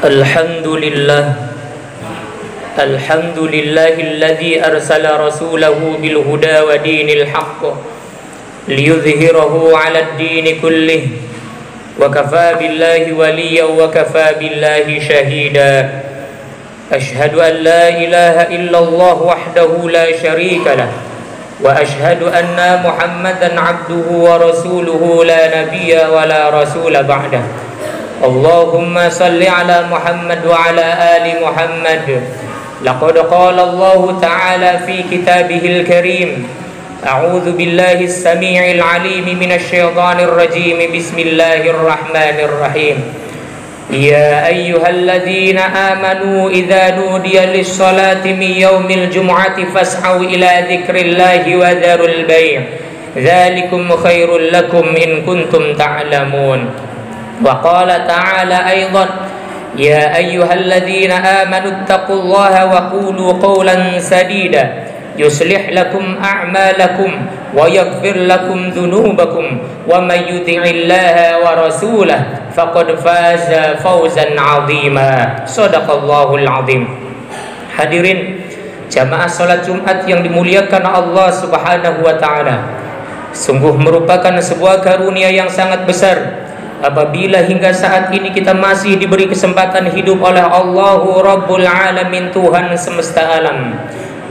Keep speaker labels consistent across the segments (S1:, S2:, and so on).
S1: Alhamdulillah Alhamdulillahilladzi arsala rasulahu bil huda wa dinil haqq liyudhhirahu 'ala ad-din kullih wa kafaa billahi waliyyan wa kafaa billahi shahida. Ashhadu an la ilaha illallah wahdahu la syarika lah wa ashhadu anna Muhammadan 'abduhu wa rasuluhu la nabiyya wa la rasula ba'dah. Allahumma salli ala Muhammad wa ala ali Muhammad. Laqad qala Allah ta'ala fi kitabihil karim. A'udzu billahi as-sami'il 'alim minasy syaithanir rajim. Bismillahirrahmanir rahim. Ya ayyuhalladzina amanu idza nudiya lis-salati min yaumil jumu'ati fas'au ila dzikrillahi wa dzarul bai'. Dzalikum khairul lakum in kuntum ta'lamun. Wa qala ta'ala aidan ya ayyuhalladzina amanu taqullaha wa qulu qawlan sadida yuslih lakum a'malakum wa yaghfir lakum dhunubakum wa may yuti'illaha wa rasulahu faqad faza fawzan 'azima. Shadaqallahul 'azim. Hadirin jamaah salat Jumat yang dimuliakan Allah Subhanahu wa taala, sungguh merupakan sebuah karunia yang sangat besar apabila hingga saat ini kita masih diberi kesempatan hidup oleh Allahu Rabbul Alamin, Tuhan semesta alam.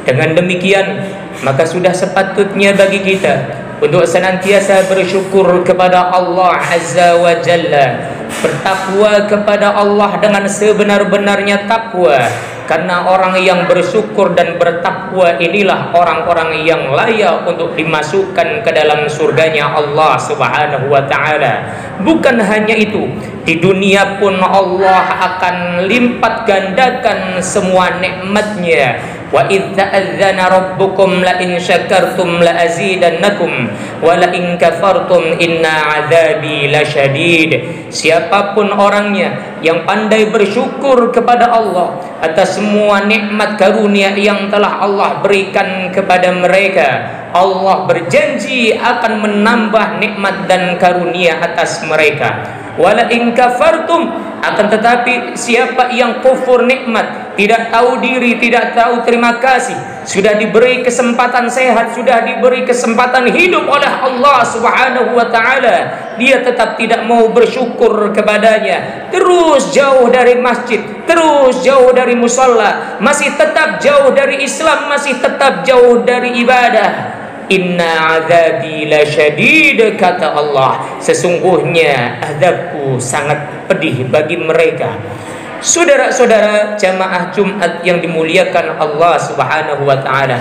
S1: Dengan demikian, maka sudah sepatutnya bagi kita untuk senantiasa bersyukur kepada Allah Azza wa Jalla, bertakwa kepada Allah dengan sebenar-benarnya takwa. Karena orang yang bersyukur dan bertakwa inilah orang-orang yang layak untuk dimasukkan ke dalam surganya Allah Subhanahu wa ta'ala. Bukan hanya itu, di dunia pun Allah akan lipat gandakan semua nikmatnya. Wa idz ta'adzana rabbukum la in syakartum la azidannakum wa la in kafartum inna 'adzabi lasyadid. Siapapun orangnya yang pandai bersyukur kepada Allah atas semua nikmat karunia yang telah Allah berikan kepada mereka, Allah berjanji akan menambah nikmat dan karunia atas mereka. Wala in kafartum, akan tetapi siapa yang kufur nikmat, tidak tahu diri, tidak tahu terima kasih, sudah diberi kesempatan sehat, sudah diberi kesempatan hidup oleh Allah Subhanahu wa ta'ala, dia tetap tidak mau bersyukur kepadanya, terus jauh dari masjid, terus jauh dari musalla, masih tetap jauh dari Islam, masih tetap jauh dari ibadah. Inna azabi lasyadid, kata Allah, sesungguhnya azabku sangat pedih bagi mereka. Saudara-saudara jamaah Jumat yang dimuliakan Allah Subhanahu wa ta'ala,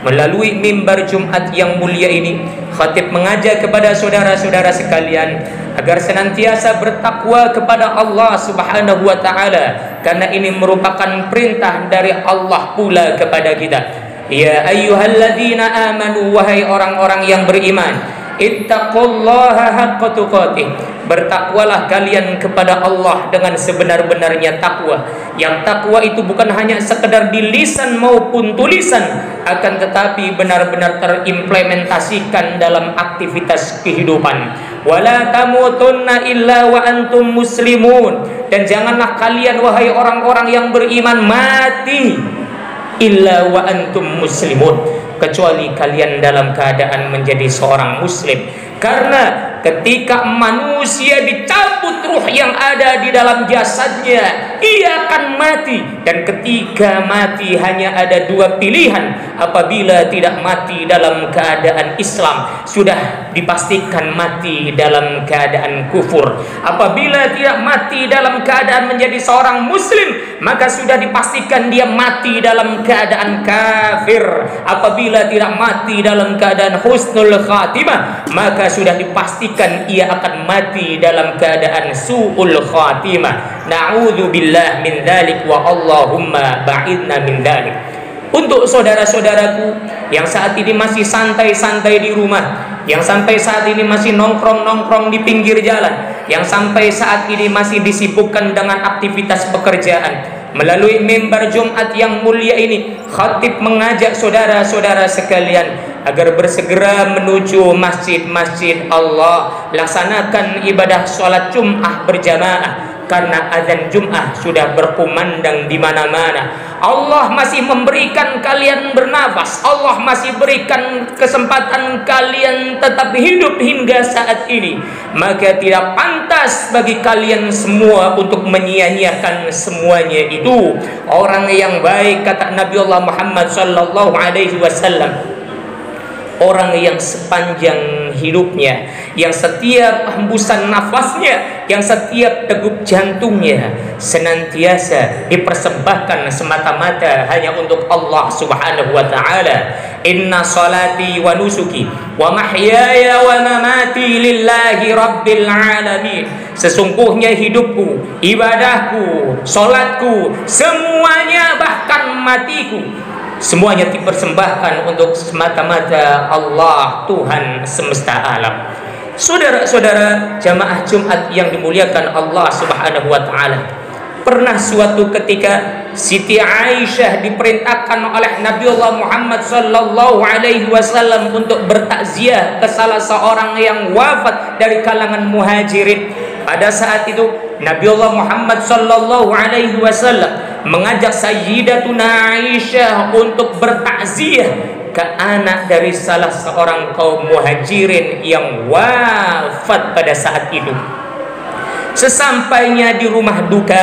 S1: melalui mimbar Jumat yang mulia ini, khatib mengajak kepada saudara-saudara sekalian agar senantiasa bertakwa kepada Allah Subhanahu wa ta'ala, karena ini merupakan perintah dari Allah pula kepada kita. Ya ayyuhalladzina amanu, wahai orang-orang yang beriman, ittaqullaha haqqa tuqatih, bertakwalah kalian kepada Allah dengan sebenar-benarnya takwa. Yang takwa itu bukan hanya sekedar di lisan maupun tulisan, akan tetapi benar-benar terimplementasikan dalam aktivitas kehidupan. Wala tamutunna illa wa antum muslimun, dan janganlah kalian wahai orang-orang yang beriman mati illa wa antum muslimun, kecuali kalian dalam keadaan menjadi seorang muslim. Karena ketika manusia dicabut ruh yang ada di dalam jasadnya, ia akan mati. Dan ketika mati hanya ada dua pilihan. Apabila tidak mati dalam keadaan Islam, sudah dipastikan mati dalam keadaan kufur. Apabila tidak mati dalam keadaan menjadi seorang muslim, maka sudah dipastikan dia mati dalam keadaan kafir. Apabila tidak mati dalam keadaan husnul khatimah, maka sudah dipastikan ia akan mati dalam keadaan su'ul khatimah. Na'udzubillah min dzalik wa Allahumma ba'idna min dzalik. Untuk saudara-saudaraku yang saat ini masih santai-santai di rumah, yang sampai saat ini masih nongkrong-nongkrong di pinggir jalan, yang sampai saat ini masih disibukkan dengan aktivitas pekerjaan, melalui mimbar Jumat yang mulia ini, khatib mengajak saudara-saudara sekalian agar bersegera menuju masjid-masjid Allah, laksanakan ibadah sholat Jum'ah berjamaah. karena azan Jum'ah sudah berkumandang di mana-mana. Allah masih memberikan kalian bernafas, Allah masih berikan kesempatan kalian tetap hidup hingga saat ini. Maka tidak pantas bagi kalian semua untuk menyia-nyiakan semuanya itu. Orang yang baik, kata Nabi Allah Muhammad sallallahu alaihi wasallam, orang yang sepanjang hidupnya, yang setiap hembusan nafasnya, yang setiap degup jantungnya senantiasa dipersembahkan semata-mata hanya untuk Allah Subhanahu wa taala. Inna salati wa nusuki wa mahyaya wa mamati lillahi rabbil alamin. Sesungguhnya hidupku, ibadahku, salatku, semuanya bahkan matiku, semuanya dipersembahkan untuk semata-mata Allah, Tuhan semesta alam. Saudara-saudara jamaah Jumat yang dimuliakan Allah Subhanahu wa taala, pernah suatu ketika Siti Aisyah diperintahkan oleh Nabi Allah Muhammad sallallahu alaihi wasallam untuk bertakziah ke salah seorang yang wafat dari kalangan muhajirin. Pada saat itu Nabi Allah Muhammad sallallahu alaihi wasallam mengajak Sayyidatuna Aisyah untuk bertakziah ke anak dari salah seorang kaum muhajirin yang wafat pada saat itu. Sesampainya di rumah duka,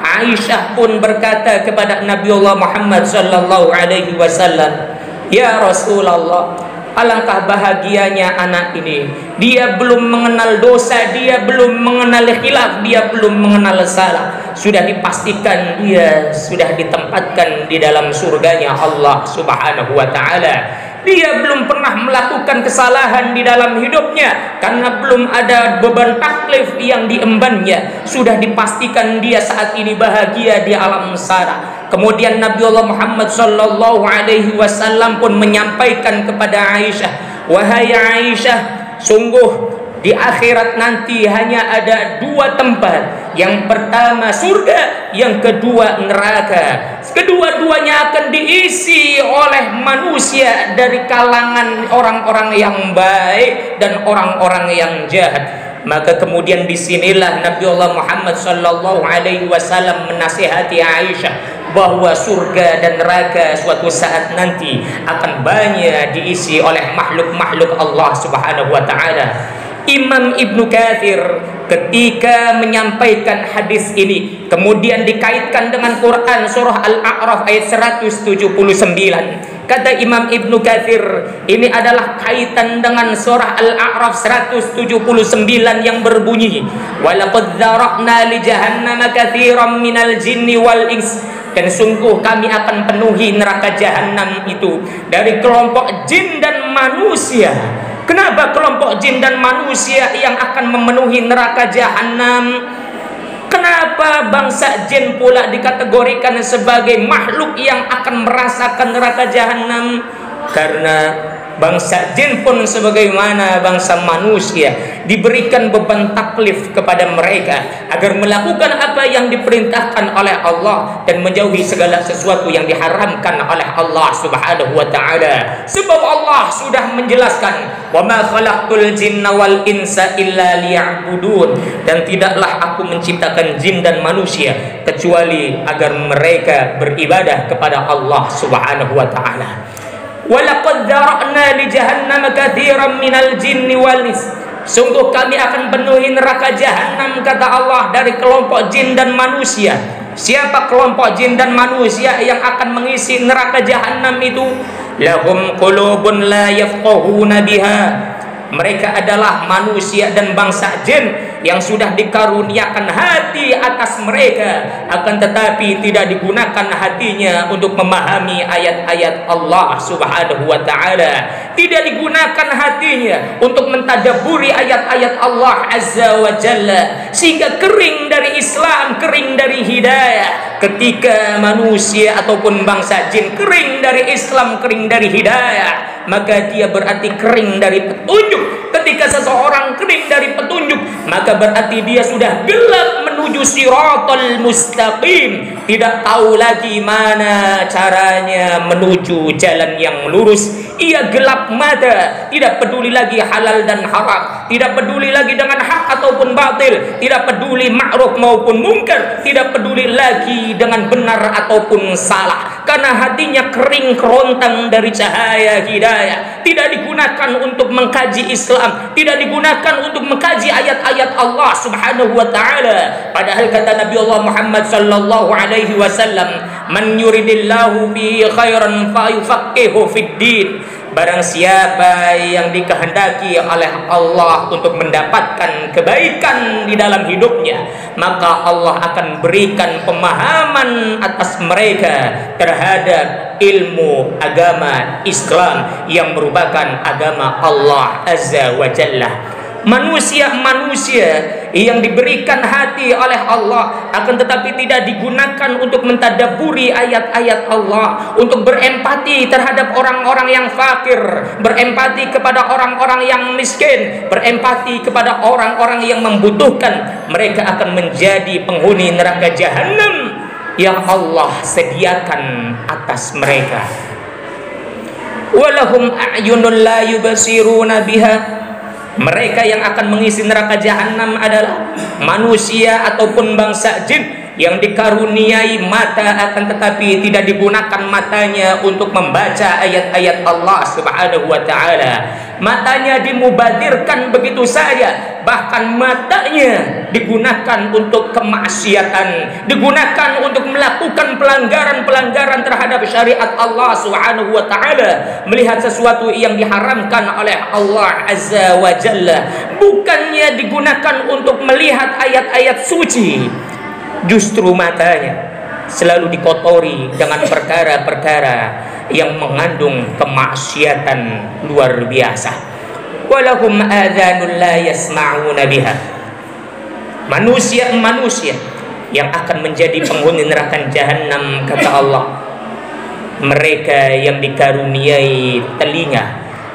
S1: Aisyah pun berkata kepada Nabi Allah Muhammad sallallahu alaihi wasallam, "Ya Rasulullah, alangkah bahagianya anak ini. Dia belum mengenal dosa, dia belum mengenal khilaf, dia belum mengenal salah. Sudah dipastikan dia sudah ditempatkan di dalam surganya Allah Subhanahu wa taala. Dia belum pernah melakukan kesalahan di dalam hidupnya karena belum ada beban taklif yang diembannya. Sudah dipastikan dia saat ini bahagia di alam sana." Kemudian Nabi Allah Muhammad sallallahu alaihi wasallam pun menyampaikan kepada Aisyah, "Wahai Aisyah, sungguh di akhirat nanti hanya ada dua tempat. Yang pertama surga, yang kedua neraka. Kedua-duanya akan diisi oleh manusia dari kalangan orang-orang yang baik dan orang-orang yang jahat." Maka kemudian disinilah Nabi Allah Muhammad sallallahu alaihi wasallam menasihati Aisyah bahwa surga dan neraka suatu saat nanti akan banyak diisi oleh makhluk-makhluk Allah Subhanahu wa taala. Imam Ibnu Katsir ketika menyampaikan hadis ini kemudian dikaitkan dengan Quran surah Al-A'raf ayat 179. Kata Imam Ibnu Katsir, ini adalah kaitan dengan surah Al-A'raf 179 yang berbunyi, "Walaqad dzara'na li jahannama katsiran minal jinni wal ins." Dan sungguh kami akan penuhi neraka jahanam itu dari kelompok jin dan manusia. Kenapa kelompok jin dan manusia yang akan memenuhi neraka jahanam? Kenapa bangsa jin pula dikategorikan sebagai makhluk yang akan merasakan neraka jahanam? Karena bangsa jin pun sebagaimana bangsa manusia diberikan beban taklif kepada mereka agar melakukan apa yang diperintahkan oleh Allah dan menjauhi segala sesuatu yang diharamkan oleh Allah Subhanahu wa taala. Sebab Allah sudah menjelaskan, "Wa ma khalaqtul jinna wal insa illa liya'budun." Dan tidaklah aku menciptakan jin dan manusia kecuali agar mereka beribadah kepada Allah Subhanahu wa taala. "Walaqad dzara'na li jahannama katsiran minal jinni wal ins." Sungguh kami akan penuhi neraka jahanam, kata Allah, dari kelompok jin dan manusia. Siapa kelompok jin dan manusia yang akan mengisi neraka jahanam itu? Lahum qulubun la yafqahuna biha. Mereka adalah manusia dan bangsa jin yang sudah dikaruniakan hati atas mereka, akan tetapi tidak digunakan hatinya untuk memahami ayat-ayat Allah Subhanahu wa taala. Tidak digunakan hatinya untuk mentadabburi ayat-ayat Allah Azza wa Jalla, sehingga kering dari Islam, kering dari hidayah. Ketika manusia ataupun bangsa jin kering dari Islam, kering dari hidayah, maka dia berarti kering dari petunjuk. Ketika seseorang kering dari petunjuk, maka berarti dia sudah gelap menuju siratal mustaqim, tidak tahu lagi mana caranya menuju jalan yang lurus. Ia gelap mata, tidak peduli lagi halal dan haram, tidak peduli lagi dengan hak ataupun batil, tidak peduli ma'ruf maupun mungkar, tidak peduli lagi dengan benar ataupun salah, karena hatinya kering kerontang dari cahaya hidayah. Tidak digunakan untuk mengkaji Islam, tidak digunakan untuk mengkaji ayat-ayat Allah Subhanahu wa taala. Padahal kata Nabi Allah Muhammad sallallahu alaihi wasallam, "Man yuridillahu bihi khairan fa yufaqihu fid din." Barang siapa yang dikehendaki oleh Allah untuk mendapatkan kebaikan di dalam hidupnya, maka Allah akan berikan pemahaman atas mereka terhadap ilmu agama Islam yang merupakan agama Allah Azza wa Jalla. Manusia-manusia yang diberikan hati oleh Allah, akan tetapi tidak digunakan untuk mentadaburi ayat-ayat Allah, untuk berempati terhadap orang-orang yang fakir, berempati kepada orang-orang yang miskin, berempati kepada orang-orang yang membutuhkan. Mereka akan menjadi penghuni neraka jahanam yang Allah sediakan atas mereka. Walahum a'yunun la yubsiruna biha. Mereka yang akan mengisi neraka jahanam adalah manusia ataupun bangsa jin yang dikaruniai mata, akan tetapi tidak digunakan matanya untuk membaca ayat-ayat Allah Subhanahu wa taala. Matanya dimubadirkan begitu saja, bahkan matanya digunakan untuk kemaksiatan, digunakan untuk melakukan pelanggaran-pelanggaran terhadap syariat Allah Subhanahu wa taala, melihat sesuatu yang diharamkan oleh Allah Azza wa Jalla. Bukannya digunakan untuk melihat ayat-ayat suci, justru matanya selalu dikotori dengan perkara-perkara yang mengandung kemaksiatan luar biasa. Walahum adhanul la yasma'una biha. Manusia-manusia yang akan menjadi penghuni neraka jahanam, kata Allah, mereka yang dikaruniai telinga,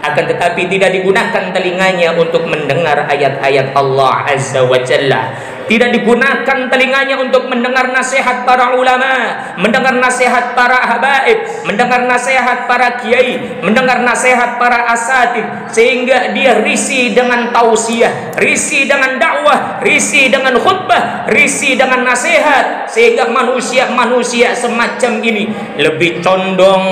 S1: akan tetapi tidak digunakan telinganya untuk mendengar ayat-ayat Allah Azza wa Jalla. Tidak digunakan telinganya untuk mendengar nasihat para ulama, mendengar nasihat para habaib, mendengar nasihat para kiai, mendengar nasihat para asatid, sehingga dia risih dengan tausiah, risih dengan dakwah, risih dengan khutbah, risih dengan nasihat, sehingga manusia-manusia semacam ini lebih condong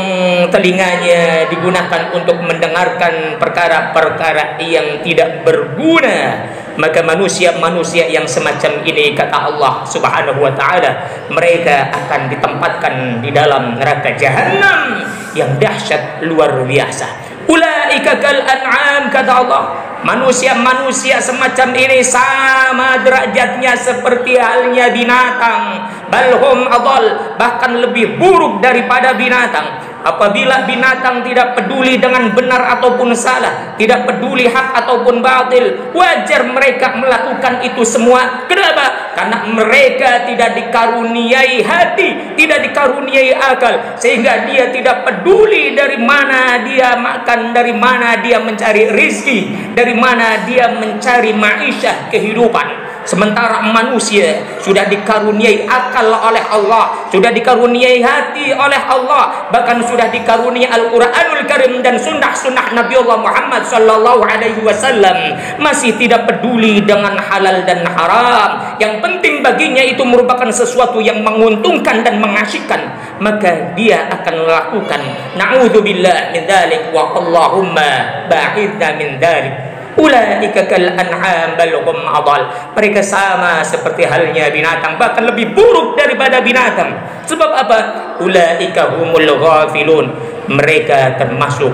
S1: telinganya digunakan untuk mendengarkan perkara-perkara yang tidak berguna. Maka manusia-manusia yang semacam ini, kata Allah Subhanahu wa taala, mereka akan ditempatkan di dalam neraka jahanam yang dahsyat luar biasa. Ulaika kal an'am, kata Allah, manusia-manusia semacam ini sama derajatnya seperti halnya binatang, balhum adall, bahkan lebih buruk daripada binatang. Apabila binatang tidak peduli dengan benar ataupun salah, tidak peduli hak ataupun batil, wajar mereka melakukan itu semua. Kenapa? Karena mereka tidak dikaruniai hati, tidak dikaruniai akal, sehingga dia tidak peduli dari mana dia makan, dari mana dia mencari rizki, dari mana dia mencari ma'isyah, kehidupan. Sementara manusia sudah dikaruniai akal oleh Allah, sudah dikaruniai hati oleh Allah, bahkan sudah dikaruniai Al-Quranul Karim dan sunnah-sunnah Nabi Allah Muhammad sallallahu alaihi wasallam, masih tidak peduli dengan halal dan haram. Yang penting baginya itu merupakan sesuatu yang menguntungkan dan mengasyikkan, maka dia akan melakukan. Na'udzubillah min dzalik wa Allahumma ba'idna min dzalik. Ulaika kal an'am bal hum adall. Mereka sama seperti halnya binatang, bahkan lebih buruk daripada binatang. Sebab apa? Ulaika humul ghafilun. Mereka termasuk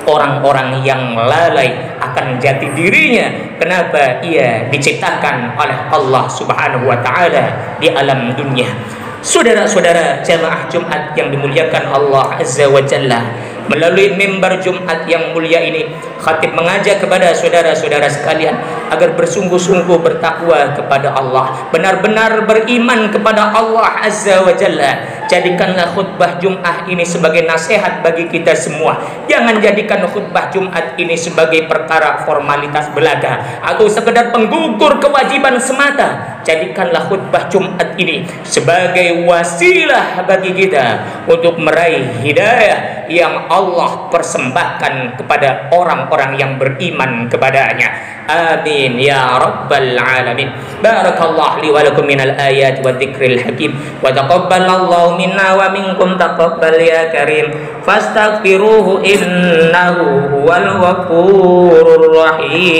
S1: orang-orang yang lalai akan jati dirinya. Kenapa? Ia diciptakan oleh Allah Subhanahu wa taala di alam dunia. Saudara-saudara jamaah Jumat yang dimuliakan Allah Azza wa Jalla, melalui mimbar Jumat yang mulia ini, khatib mengajak kepada saudara-saudara sekalian agar bersungguh-sungguh bertakwa kepada Allah, benar-benar beriman kepada Allah Azza wa Jalla. jadikanlah khutbah Jum'ah ini sebagai nasihat bagi kita semua. Jangan jadikan khutbah Jumat ini sebagai perkara formalitas belaga atau sekedar penggugur kewajiban semata. Jadikanlah khutbah Jumat ini sebagai wasilah bagi kita untuk meraih hidayah yang Allah persembahkan kepada orang-orang yang beriman kepadanya. Amin ya rabbal alamin. Barakallahu li wa lakum minal ayati wa dzikril hakim wa taqabbalallahu minna wa minkum taqabbal ya karim. Fastaghfiruhu innahu huwal ghafurur rahim.